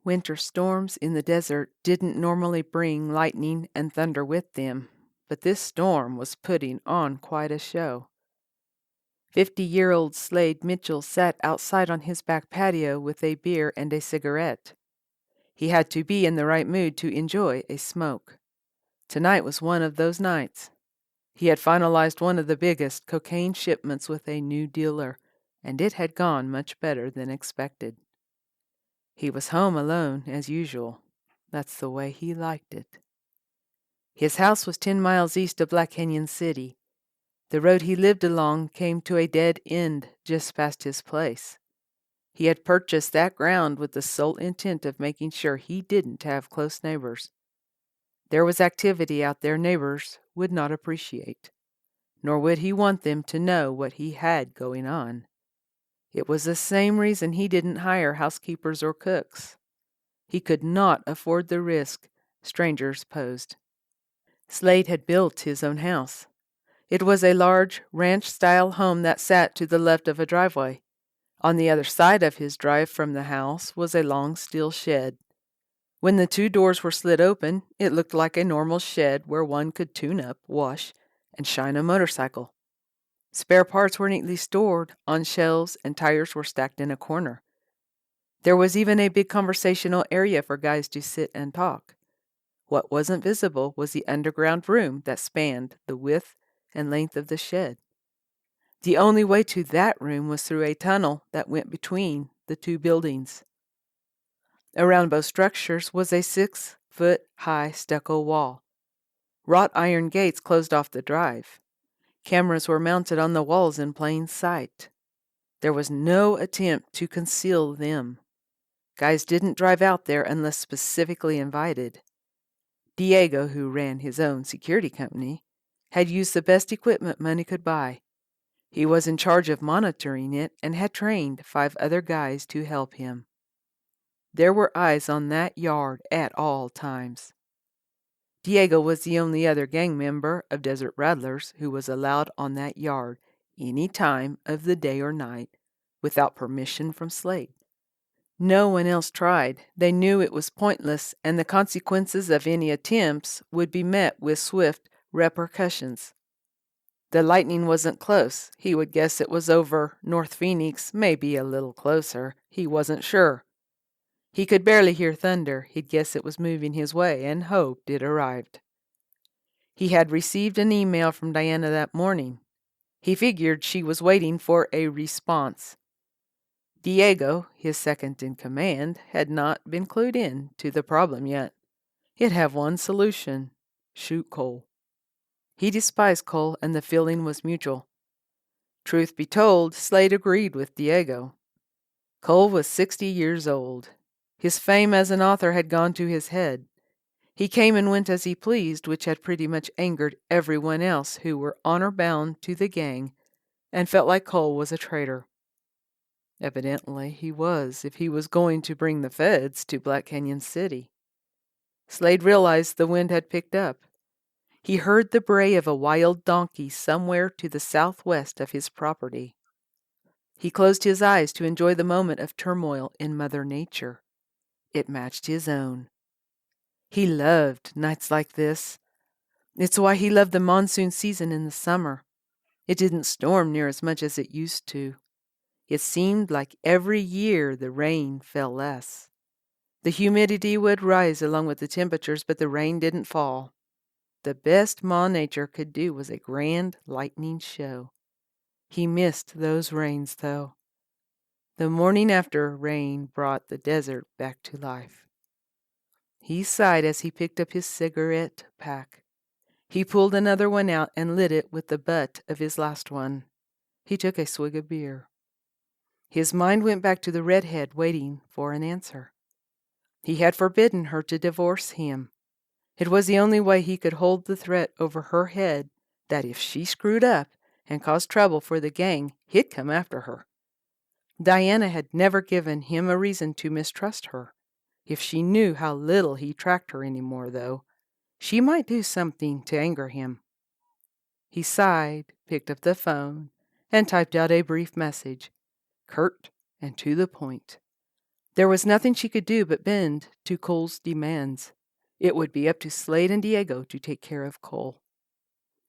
Winter storms in the desert didn't normally bring lightning and thunder with them, but this storm was putting on quite a show. 50-year-old Slade Mitchell sat outside on his back patio with a beer and a cigarette. He had to be in the right mood to enjoy a smoke. Tonight was one of those nights. He had finalized one of the biggest cocaine shipments with a new dealer, and it had gone much better than expected. He was home alone, as usual. That's the way he liked it. His house was 10 miles east of Black Canyon City. The road he lived along came to a dead end just past his place. He had purchased that ground with the sole intent of making sure he didn't have close neighbors. There was activity out there neighbors would not appreciate, nor would he want them to know what he had going on. It was the same reason he didn't hire housekeepers or cooks. He could not afford the risk strangers posed. Slade had built his own house. It was a large ranch-style home that sat to the left of a driveway. On the other side of his drive from the house was a long steel shed. When the two doors were slid open, it looked like a normal shed where one could tune up, wash, and shine a motorcycle. Spare parts were neatly stored on shelves and tires were stacked in a corner. There was even a big conversational area for guys to sit and talk. What wasn't visible was the underground room that spanned the width and length of the shed. The only way to that room was through a tunnel that went between the two buildings. Around both structures was a 6-foot-high stucco wall. Wrought iron gates closed off the drive. Cameras were mounted on the walls in plain sight. There was no attempt to conceal them. Guys didn't drive out there unless specifically invited. Diego, who ran his own security company, had used the best equipment money could buy. He was in charge of monitoring it and had trained 5 other guys to help him. There were eyes on that yard at all times. Diego was the only other gang member of Desert Rattlers who was allowed on that yard any time of the day or night without permission from Slade. No one else tried. They knew it was pointless, and the consequences of any attempts would be met with swift repercussions. The lightning wasn't close. He would guess it was over North Phoenix, maybe a little closer. He wasn't sure. He could barely hear thunder. He'd guess it was moving his way and hoped it arrived. He had received an email from Diana that morning. He figured she was waiting for a response. Diego, his second in command, had not been clued in to the problem yet. He'd have one solution: shoot Cole. He despised Cole, and the feeling was mutual. Truth be told, Slade agreed with Diego. Cole was 60 years old. His fame as an author had gone to his head. He came and went as he pleased, which had pretty much angered everyone else who were honor-bound to the gang and felt like Cole was a traitor. Evidently he was, if he was going to bring the feds to Black Canyon City. Slade realized the wind had picked up. He heard the bray of a wild donkey somewhere to the southwest of his property. He closed his eyes to enjoy the moment of turmoil in Mother Nature. It matched his own. He loved nights like this. It's why he loved the monsoon season in the summer. It didn't storm near as much as it used to. It seemed like every year the rain fell less. The humidity would rise along with the temperatures, but the rain didn't fall. The best Ma Nature could do was a grand lightning show. He missed those rains, though. The morning after rain brought the desert back to life. He sighed as he picked up his cigarette pack. He pulled another one out and lit it with the butt of his last one. He took a swig of beer. His mind went back to the redhead waiting for an answer. He had forbidden her to divorce him. It was the only way he could hold the threat over her head that if she screwed up and caused trouble for the gang, he'd come after her. Diana had never given him a reason to mistrust her. If she knew how little he tracked her anymore, though, she might do something to anger him. He sighed, picked up the phone, and typed out a brief message, curt and to the point. There was nothing she could do but bend to Cole's demands. It would be up to Slade and Diego to take care of Cole.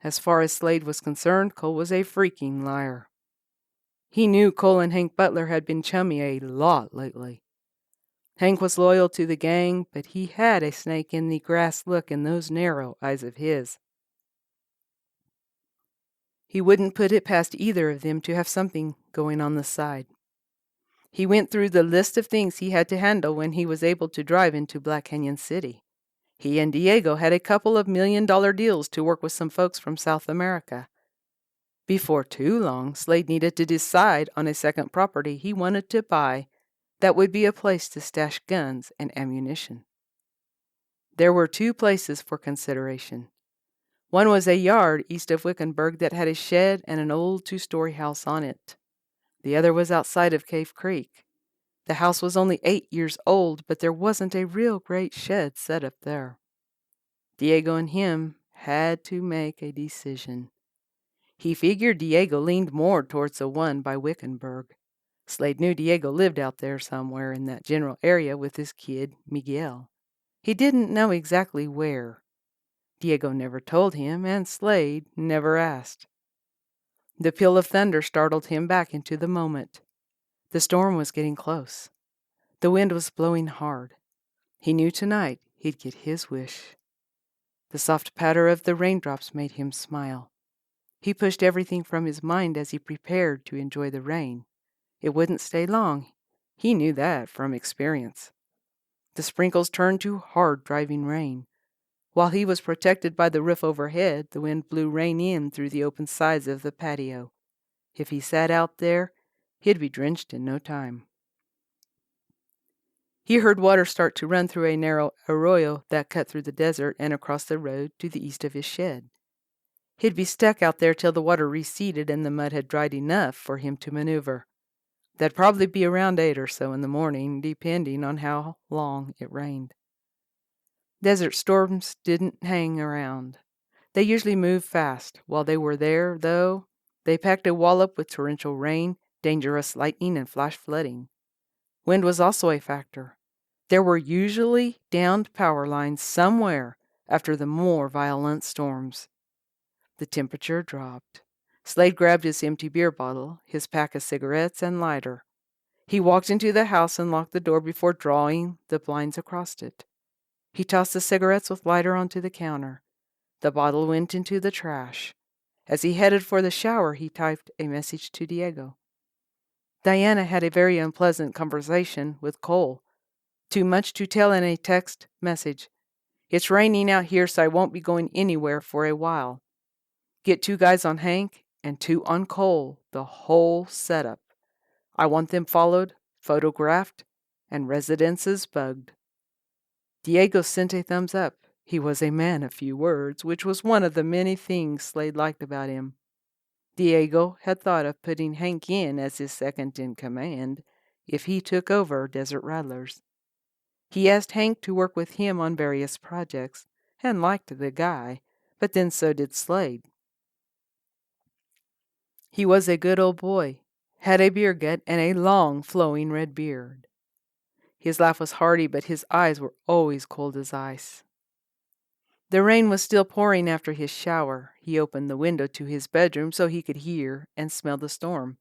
As far as Slade was concerned, Cole was a freaking liar. He knew Cole and Hank Butler had been chummy a lot lately. Hank was loyal to the gang, but he had a snake in the grass look in those narrow eyes of his. He wouldn't put it past either of them to have something going on the side. He went through the list of things he had to handle when he was able to drive into Black Canyon City. He and Diego had a couple of $1-million deals to work with some folks from South America. Before too long, Slade needed to decide on a second property he wanted to buy that would be a place to stash guns and ammunition. There were 2 places for consideration. One was a yard east of Wickenburg that had a shed and an old 2-story house on it. The other was outside of Cave Creek. The house was only 8 years old, but there wasn't a real great shed set up there. Diego and him had to make a decision. He figured Diego leaned more towards the one by Wickenburg. Slade knew Diego lived out there somewhere in that general area with his kid, Miguel. He didn't know exactly where. Diego never told him, and Slade never asked. The peal of thunder startled him back into the moment. The storm was getting close. The wind was blowing hard. He knew tonight he'd get his wish. The soft patter of the raindrops made him smile. He pushed everything from his mind as he prepared to enjoy the rain. It wouldn't stay long. He knew that from experience. The sprinkles turned to hard driving rain. While he was protected by the roof overhead, the wind blew rain in through the open sides of the patio. If he sat out there, he'd be drenched in no time. He heard water start to run through a narrow arroyo that cut through the desert and across the road to the east of his shed. He'd be stuck out there till the water receded and the mud had dried enough for him to maneuver. That'd probably be around 8 or so in the morning, depending on how long it rained. Desert storms didn't hang around. They usually moved fast. While they were there, though, they packed a wallop with torrential rain, dangerous lightning, and flash flooding. Wind was also a factor. There were usually downed power lines somewhere after the more violent storms. The temperature dropped. Slade grabbed his empty beer bottle, his pack of cigarettes, and lighter. He walked into the house and locked the door before drawing the blinds across it. He tossed the cigarettes with lighter onto the counter. The bottle went into the trash. As he headed for the shower, he typed a message to Diego. Diana had a very unpleasant conversation with Cole. Too much to tell in a text message. It's raining out here, so I won't be going anywhere for a while. Get 2 guys on Hank and 2 on Cole, the whole setup. I want them followed, photographed, and residences bugged. Diego sent a thumbs up. He was a man of few words, which was one of the many things Slade liked about him. Diego had thought of putting Hank in as his second-in-command if he took over Desert Rattlers. He asked Hank to work with him on various projects, and liked the guy, but then so did Slade. He was a good old boy, had a beer gut and a long, flowing red beard. His laugh was hearty, but his eyes were always cold as ice. The rain was still pouring after his shower. He opened the window to his bedroom so he could hear and smell the storm.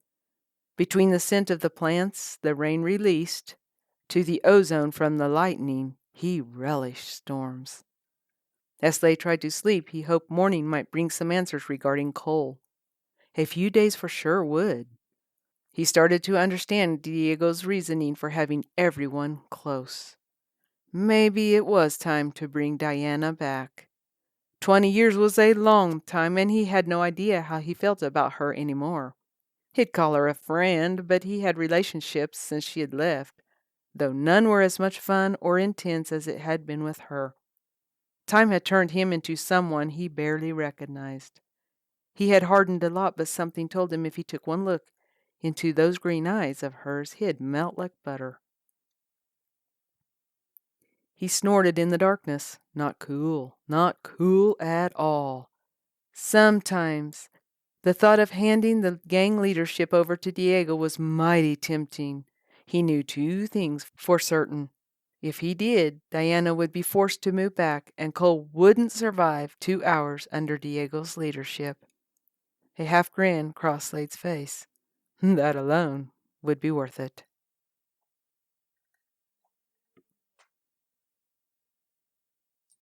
Between the scent of the plants the rain released to the ozone from the lightning, he relished storms. As Slade tried to sleep, he hoped morning might bring some answers regarding Cole. A few days for sure would. He started to understand Diego's reasoning for having everyone close. Maybe it was time to bring Diana back. 20 years was a long time, and he had no idea how he felt about her anymore. He'd call her a friend, but he had relationships since she had left, though none were as much fun or intense as it had been with her. Time had turned him into someone he barely recognized. He had hardened a lot, but something told him if he took one look into those green eyes of hers, he'd melt like butter. He snorted in the darkness. Not cool at all. Sometimes the thought of handing the gang leadership over to Diego was mighty tempting. He knew two things for certain. If he did, Diana would be forced to move back, and Cole wouldn't survive 2 hours under Diego's leadership. A half grin crossed Slade's face. That alone would be worth it.